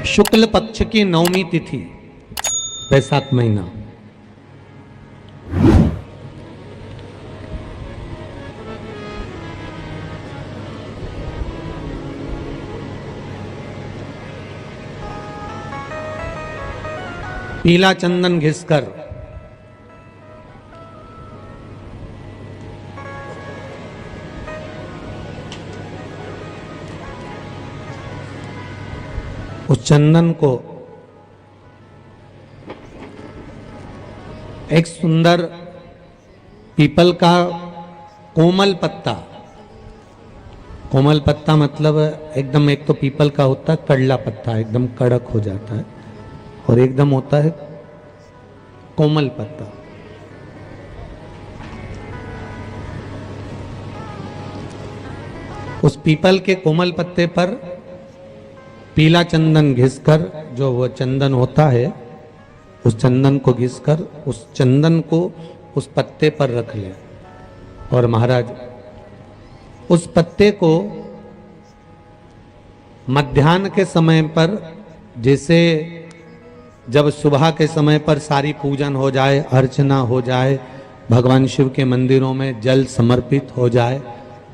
शुक्ल पक्ष की नवमी तिथि, वैशाख महीना। पीला चंदन घिसकर उस चंदन को एक सुंदर पीपल का कोमल पत्ता, कोमल पत्ता मतलब एकदम, एक तो पीपल का होता है कड़ला पत्ता, एकदम कड़क हो जाता है, और एकदम होता है कोमल पत्ता। उस पीपल के कोमल पत्ते पर पीला चंदन घिसकर, जो वो चंदन होता है, उस चंदन को घिसकर उस चंदन को उस पत्ते पर रख ले। और महाराज उस पत्ते को मध्याह्न के समय पर, जैसे जब सुबह के समय पर सारी पूजन हो जाए, अर्चना हो जाए, भगवान शिव के मंदिरों में जल समर्पित हो जाए,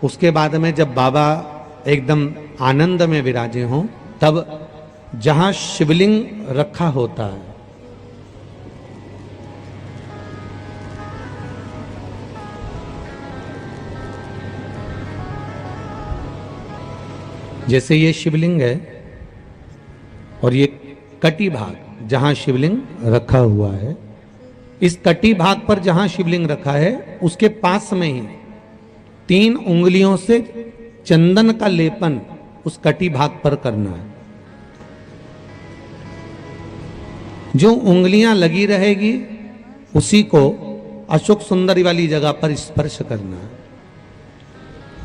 उसके बाद में जब बाबा एकदम आनंद में विराजे हों, तब जहां शिवलिंग रखा होता है, जैसे ये शिवलिंग है और ये कटी भाग जहां शिवलिंग रखा हुआ है, इस कटी भाग पर जहां शिवलिंग रखा है उसके पास में ही 3 उंगलियों से चंदन का लेपन उस कटी भाग पर करना है। जो उंगलियां लगी रहेगी उसी को अशोक सुंदरी वाली जगह पर स्पर्श करना है,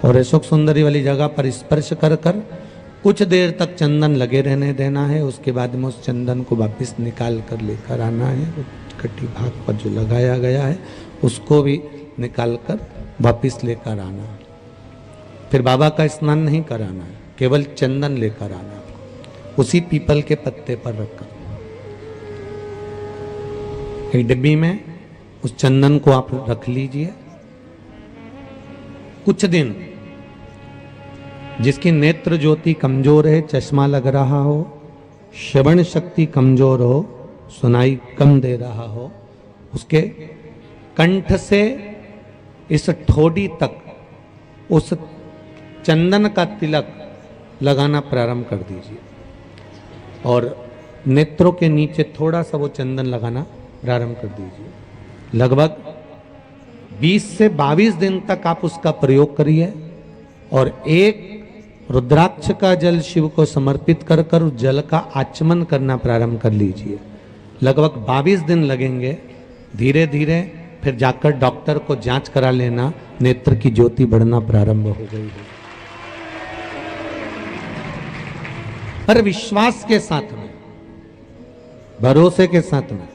और अशोक सुंदरी वाली जगह पर स्पर्श कर कर कुछ देर तक चंदन लगे रहने देना है। उसके बाद में उस चंदन को वापस निकाल कर लेकर आना है। कटी भाग पर जो लगाया गया है उसको भी निकाल कर वापस लेकर आना है। फिर बाबा का स्नान नहीं कराना है, केवल चंदन लेकर आना, उसी पीपल के पत्ते पर रखकर। एक डिब्बी में उस चंदन को आप रख लीजिए। कुछ दिन जिसकी नेत्र ज्योति कमजोर है, चश्मा लग रहा हो, श्रवण शक्ति कमजोर हो, सुनाई कम दे रहा हो, उसके कंठ से इस ठोड़ी तक उस चंदन का तिलक लगाना प्रारंभ कर दीजिए, और नेत्रों के नीचे थोड़ा सा वो चंदन लगाना प्रारंभ कर दीजिए। लगभग 20 से 22 दिन तक आप उसका प्रयोग करिए, और एक रुद्राक्ष का जल शिव को समर्पित कर कर उस जल का आचमन करना प्रारंभ कर लीजिए। लगभग 22 दिन लगेंगे। धीरे धीरे फिर जाकर डॉक्टर को जांच करा लेना, नेत्र की ज्योति बढ़ना प्रारंभ हो गई है। पर विश्वास के साथ में, भरोसे के साथ में,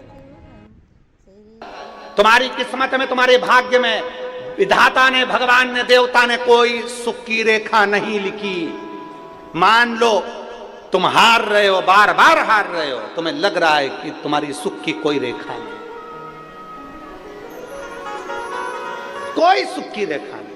तुम्हारी किस्मत में, तुम्हारे भाग्य में विधाता ने, भगवान ने, देवता ने कोई सुख की रेखा नहीं लिखी। मान लो तुम हार रहे हो, बार बार हार रहे हो, तुम्हें लग रहा है कि तुम्हारी सुख की कोई रेखा नहीं, कोई सुख की रेखा नहीं।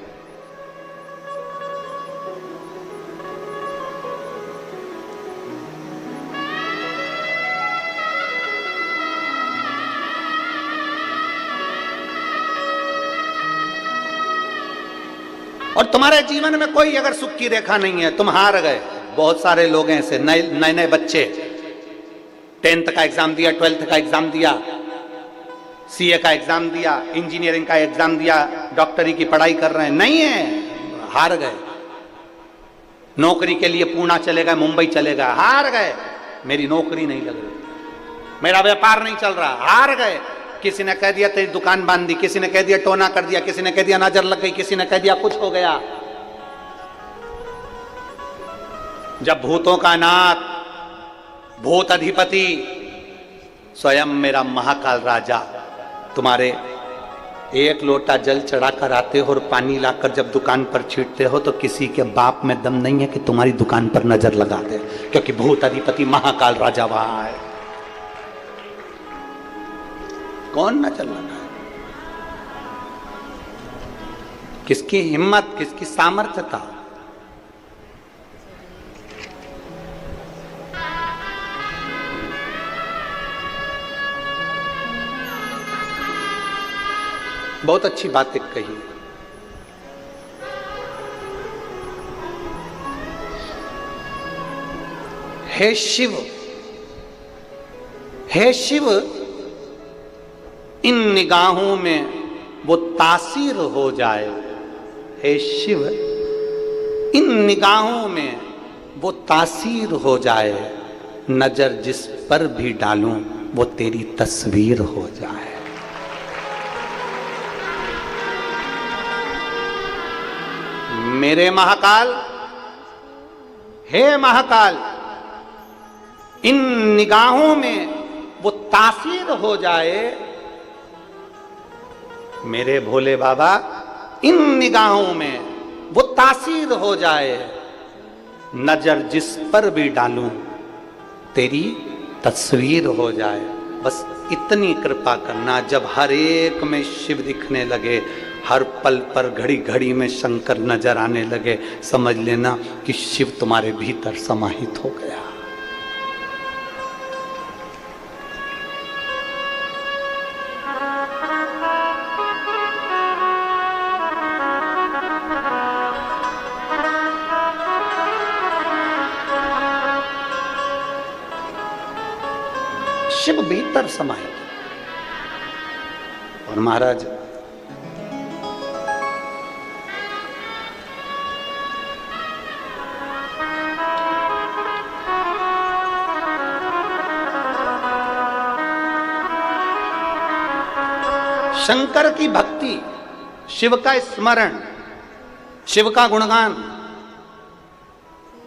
और तुम्हारे जीवन में कोई अगर सुख की रेखा नहीं है, तुम हार गए। बहुत सारे लोग हैं ऐसे, नए नए बच्चे 10th का एग्जाम दिया, 12th का एग्जाम दिया, सीए का एग्जाम दिया, इंजीनियरिंग का एग्जाम दिया, डॉक्टरी की पढ़ाई कर रहे हैं, नहीं है, हार गए। नौकरी के लिए पूना चले गए, मुंबई चले गए, हार गए। मेरी नौकरी नहीं लग रही, मेरा व्यापार नहीं चल रहा, हार गए। किसी ने कह दिया तेरी दुकान बांध दी, किसी ने कह दिया टोना कर दिया, किसी ने कह दिया नजर लग गई, किसी ने कह दिया कुछ हो गया। जब भूतों का नाथ, भूत अधिपति, स्वयं मेरा महाकाल राजा तुम्हारे एक लोटा जल चढ़ाकर आते हो और पानी लाकर जब दुकान पर छींटते हो तो किसी के बाप में दम नहीं है कि तुम्हारी दुकान पर नजर लगा दे, क्योंकि भूत अधिपति महाकाल राजा वहां है। कौन नजर लगा? किसकी हिम्मत, किसकी सामर्थ्य था? बहुत अच्छी बात एक कही। हे शिव, हे शिव, इन निगाहों में वो तासीर हो जाए। हे शिव, इन निगाहों में वो तासीर हो जाए, नजर जिस पर भी डालूं वो तेरी तस्वीर हो जाए। मेरे महाकाल, हे महाकाल, इन निगाहों में वो तासीर हो जाए। मेरे भोले बाबा, इन निगाहों में वो तासीर हो जाए, नजर जिस पर भी डालूं तेरी तस्वीर हो जाए। बस इतनी कृपा करना, जब हर एक में शिव दिखने लगे, हर पल पर घड़ी घड़ी में शंकर नजर आने लगे, समझ लेना कि शिव तुम्हारे भीतर समाहित हो गया। शिव भीतर समाहित। और महाराज, शंकर की भक्ति, शिव का स्मरण, शिव का गुणगान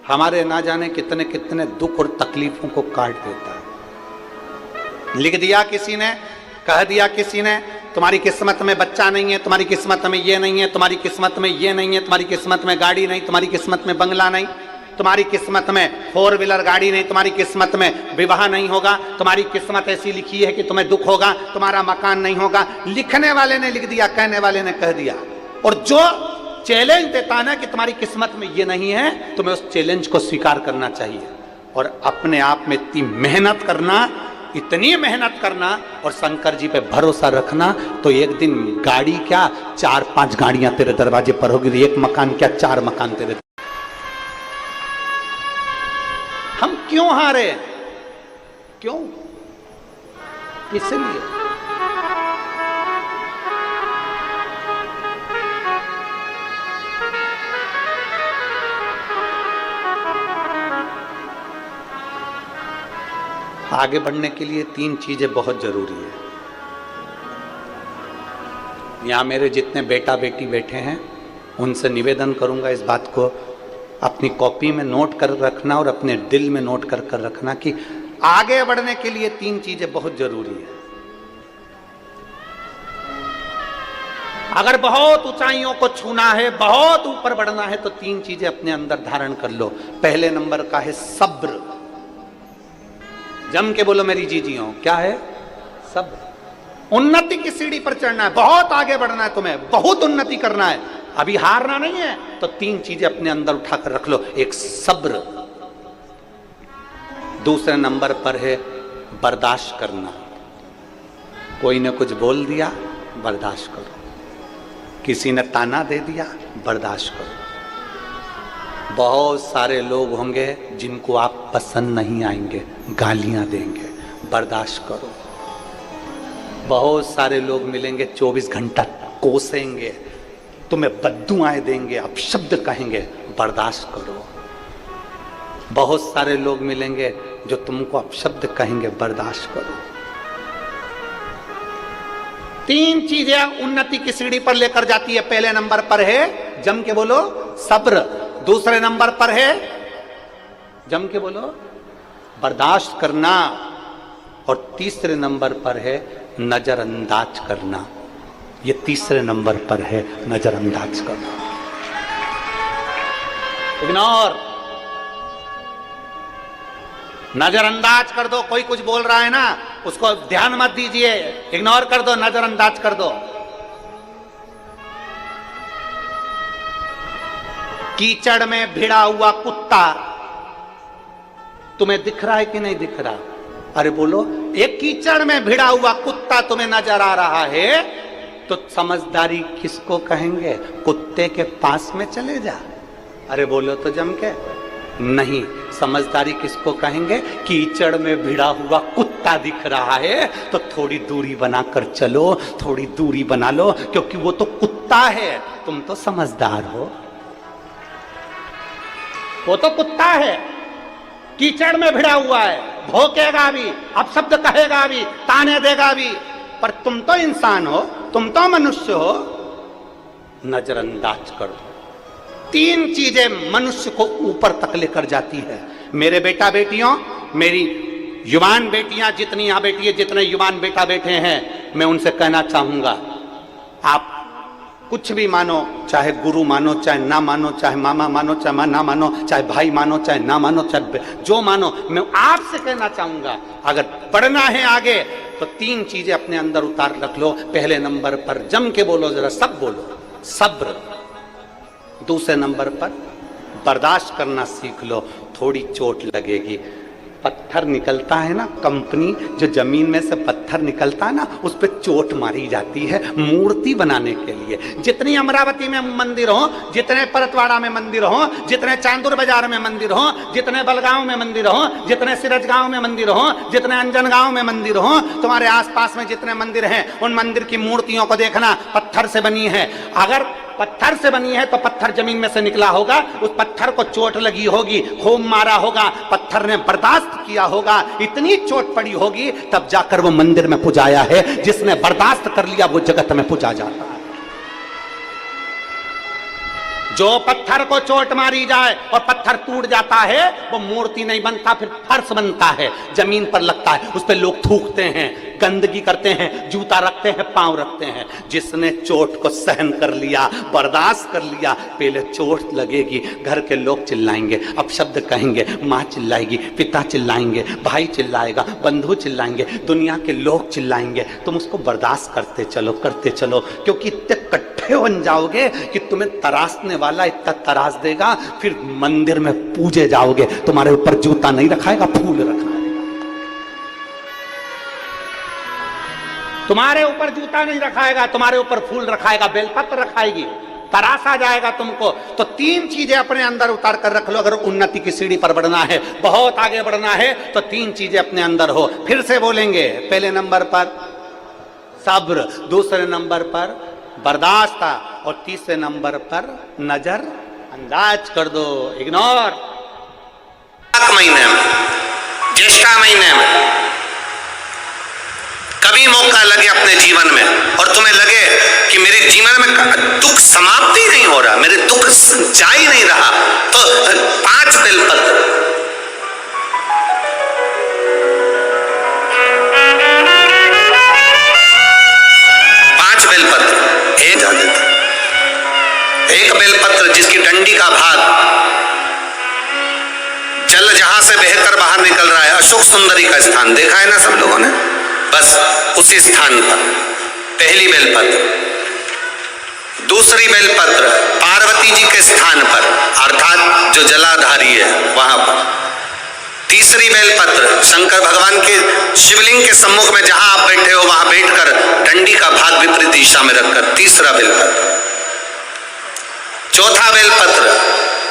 हमारे ना जाने कितने कितने दुख और तकलीफों को काट देता है। लिख दिया किसी ने, कह दिया किसी ने, तुम्हारी किस्मत में बच्चा नहीं है, तुम्हारी किस्मत में ये नहीं है, तुम्हारी किस्मत में ये नहीं है, तुम्हारी किस्मत में गाड़ी नहीं, तुम्हारी किस्मत में बंगला नहीं, तुम्हारी किस्मत में 4 व्हीलर गाड़ी नहीं, तुम्हारी किस्मत में विवाह नहीं होगा, तुम्हारी किस्मत ऐसी लिखी है कि तुम्हें दुख होगा, तुम्हारा मकान नहीं होगा। लिखने वाले ने लिख दिया, कहने वाले ने कह दिया। और जो चैलेंज देता ना कि तुम्हारी किस्मत में ये नहीं है, तुम्हें उस चैलेंज को स्वीकार करना चाहिए और अपने आप में इतनी मेहनत करना, इतनी मेहनत करना और शंकर जी पे भरोसा रखना, तो एक दिन गाड़ी क्या 4-5 गाड़ियां तेरे दरवाजे पर होगी, एक मकान क्या 4 मकान तेरे। हम क्यों हारे? क्यों? किस लिए? आगे बढ़ने के लिए 3 चीजें बहुत जरूरी है। यहां मेरे जितने बेटा बेटी बैठे हैं, उनसे निवेदन करूंगा इस बात को अपनी कॉपी में नोट कर रखना और अपने दिल में नोट कर कर रखना कि आगे बढ़ने के लिए 3 चीजें बहुत जरूरी है। अगर बहुत ऊंचाइयों को छूना है, बहुत ऊपर बढ़ना है, तो 3 चीजें अपने अंदर धारण कर लो। पहले नंबर का है सब्र। जम के बोलो मेरी जीजियों, क्या है? सब्र। उन्नति की सीढ़ी पर चढ़ना है, बहुत आगे बढ़ना है, तुम्हें बहुत उन्नति करना है, अभी हारना नहीं है, तो 3 चीजें अपने अंदर उठाकर रख लो। एक सब्र, दूसरे नंबर पर है बर्दाश्त करना। कोई ने कुछ बोल दिया, बर्दाश्त करो। किसी ने ताना दे दिया, बर्दाश्त करो। बहुत सारे लोग होंगे जिनको आप पसंद नहीं आएंगे, गालियां देंगे, बर्दाश्त करो। बहुत सारे लोग मिलेंगे 24 घंटा कोसेंगे, तुम्हें बद्दुआएं देंगे, अपशब्द कहेंगे, बर्दाश्त करो। बहुत सारे लोग मिलेंगे जो तुमको अपशब्द कहेंगे, बर्दाश्त करो। 3 चीजें उन्नति की सीढ़ी पर लेकर जाती है। पहले नंबर पर है, जम के बोलो, सब्र। दूसरे नंबर पर है, जम के बोलो, बर्दाश्त करना। और तीसरे नंबर पर है नजरअंदाज करना। ये तीसरे नंबर पर है, नजरअंदाज कर दो, इग्नोर, नजरअंदाज कर दो। कोई कुछ बोल रहा है ना, उसको ध्यान मत दीजिए, इग्नोर कर दो, नजरअंदाज कर दो। कीचड़ में भिड़ा हुआ कुत्ता तुम्हें दिख रहा है कि नहीं दिख रहा? अरे बोलो, एक कीचड़ में भिड़ा हुआ कुत्ता तुम्हें नजर आ रहा है तो समझदारी किसको कहेंगे? कुत्ते के पास में चले जा। अरे बोलो तो जम के, नहीं, समझदारी किसको कहेंगे? कीचड़ में भिड़ा हुआ कुत्ता दिख रहा है तो थोड़ी दूरी बनाकर चलो, थोड़ी दूरी बना लो, क्योंकि वो तो कुत्ता है, तुम तो समझदार हो। वो तो कुत्ता है, कीचड़ में भिड़ा हुआ है, भौंकेगा भी, अपशब्द कहेगा भी, ताने देगा भी, पर तुम तो इंसान हो, तुम तो मनुष्य हो। नजरअंदाज कर दो। तीन चीजें मनुष्य को ऊपर तक लेकर जाती है। मेरे बेटा बेटियों, मेरी युवान बेटियां जितनी यहां बैठी है, जितने युवान बेटा बैठे हैं, मैं उनसे कहना चाहूंगा, आप कुछ भी मानो, चाहे गुरु मानो, चाहे ना मानो, चाहे मामा मानो, चाहे ना मानो, चाहे भाई मानो, चाहे ना मानो, चाहे जो मानो, मैं आपसे कहना चाहूंगा, अगर बढ़ना है आगे तो तीन चीजें अपने अंदर उतार रख लो। पहले नंबर पर जम के बोलो, जरा सब बोलो, सब्र। दूसरे नंबर पर बर्दाश्त करना सीख लो, थोड़ी चोट लगेगी। पत्थर निकलता है ना, कंपनी जो जमीन में से पत्थर निकलता है ना, उस पर चोट मारी जाती है मूर्ति बनाने के लिए। जितनी अमरावती में मंदिर हो, जितने परतवाड़ा में मंदिर हो, जितने चांदुर बाजार में मंदिर हो, जितने बलगांव में मंदिर हो, जितने सिरजगांव में मंदिर हो, जितने अंजनगांव में मंदिर हो, तुम्हारे आसपास में जितने मंदिर हैं, उन मंदिर की मूर्तियों को देखना, पत्थर से बनी है। अगर पत्थर से बनी है तो पत्थर जमीन में से निकला होगा, उस पत्थर को चोट लगी होगी, खूब मारा होगा, पत्थर ने बर्दाश्त किया होगा, इतनी चोट पड़ी होगी, तब जाकर वो मंदिर में पुजाया है। जिसने बर्दाश्त कर लिया वो जगत में पुजा जाता है। जो पत्थर को चोट मारी जाए और पत्थर टूट जाता है, वो मूर्ति नहीं बनता, फिर फर्श बनता है, जमीन पर लगता है, उस पर लोग थूकते हैं, गंदगी करते हैं, जूता रखते हैं, पांव रखते हैं। जिसने चोट को सहन कर लिया, बर्दाश्त कर लिया, पहले चोट लगेगी, घर के लोग चिल्लाएंगे, अपशब्द कहेंगे, माँ चिल्लाएगी, पिता चिल्लाएंगे, भाई चिल्लाएगा, बंधु चिल्लाएंगे, दुनिया के लोग चिल्लाएंगे, तुम उसको बर्दाश्त करते चलो, करते चलो, क्योंकि इतने कट्ठे बन जाओगे कि तुम्हें तराशने वाला इतना तराश देगा, फिर मंदिर में पूजे जाओगे, तुम्हारे ऊपर जूता नहीं रखाएगा, फूल रखाएगा। तुम्हारे ऊपर जूता नहीं रखाएगा, तुम्हारे ऊपर फूल रखाएगा, बेलपत्र रखाएगी, तराशा जाएगा तुमको। तो तीन चीजें अपने अंदर उतार कर रख लो। अगर उन्नति की सीढ़ी पर बढ़ना है, बहुत आगे बढ़ना है, तो तीन चीजें अपने अंदर हो। फिर से बोलेंगे, पहले नंबर पर सब्र, दूसरे नंबर पर बर्दाश्त, और तीसरे नंबर पर नजर अंदाज कर दो, इग्नोर। महीने में, ज्येष्ठा महीने में कभी मौका लगे अपने जीवन में और तुम्हें लगे कि मेरे जीवन में दुख समाप्त ही नहीं हो रहा, मेरे दुख जा ही नहीं रहा, तो 5 बेलपत्र, एक बेलपत्र जिसकी डंडी का भाग जल जहां से बहकर बाहर निकल रहा है, अशोक सुंदरी का स्थान देखा है ना सब लोगों ने, बस उसी स्थान पर पहली बेलपत्र। दूसरी बेलपत्र पार्वती जी के स्थान पर, अर्थात जो जलाधारी है वहां पर। तीसरी बेलपत्र शंकर भगवान के शिवलिंग के सम्मुख में जहां आप बैठे हो वहां बैठकर डंडी का भाग विपरीत दिशा में रखकर, तीसरा बेलपत्र। चौथा बेलपत्र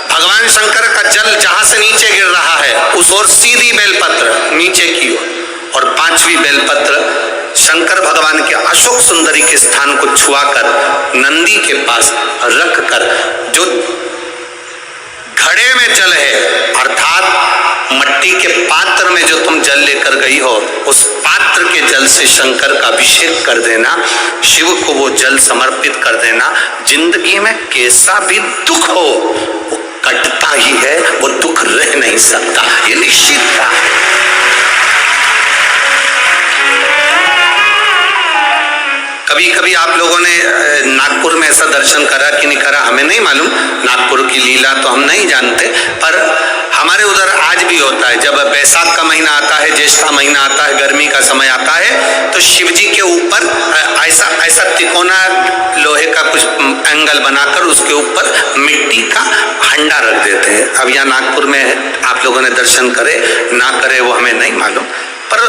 भगवान शंकर का जल जहां से नीचे गिर रहा है उस ओर सीधी बेलपत्र नीचे की ओर। और 5वीं बेलपत्र शंकर भगवान के अशोक सुंदरी के स्थान को छुआकर नंदी के पास रखकर, जो घड़े में जल है अर्थात मट्टी के पात्र में जो तुम जल लेकर गई हो, उस पात्र के जल से शंकर का अभिषेक कर देना, शिव को वो जल समर्पित कर देना। जिंदगी में कैसा भी दुख हो वो कटता ही है, वो दुख रह नहीं सकता, ये निश्चित था। कभी कभी कभी आप लोगों ने नागपुर में ऐसा दर्शन करा कि नहीं करा हमें नहीं मालूम, नागपुर की लीला तो हम नहीं जानते, पर हमारे उधर आज भी होता है। जब बैसाख का महीना आता है, ज्येष्ठा महीना आता है, गर्मी का समय आता है, तो शिव जी के ऊपर ऐसा ऐसा तिकोना लोहे का कुछ एंगल बनाकर उसके ऊपर मिट्टी का हंडा रख देते हैं। अब यहाँ नागपुर में आप लोगों ने दर्शन करे ना करे वो हमें नहीं मालूम, पर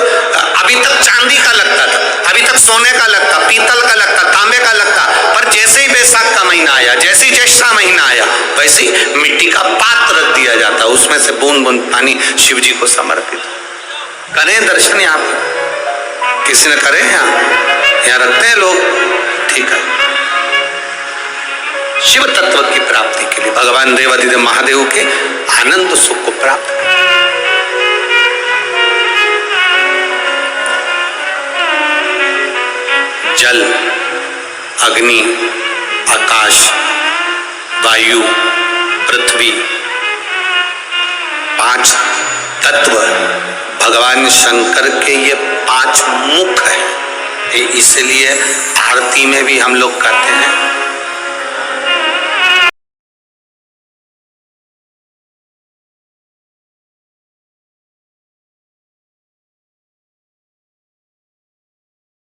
अभी तक चांदी का लगता था, अभी तक सोने का लगता, पीतल का लगता, तांबे का लगता, पर जैसे ही बैसाख का महीना आया, जैसे ही ज्येष्ठा महीना आया, वैसे ही मिट्टी का पात्र रख दिया जाता, उसमें से बूंद बूंद पानी शिव जी को समर्पित। करें दर्शन यहाँ पर, किसी ने करे यहाँ रखते हैं लोग, ठीक है। शिव तत्व की प्राप्ति के लिए भगवान देवाधिदेव महादेव के आनंद सुख को प्राप्त करें। जल, अग्नि, आकाश, वायु, पृथ्वी, 5 तत्व भगवान शंकर के ये 5 मुख है। इसलिए आरती में भी हम लोग कहते हैं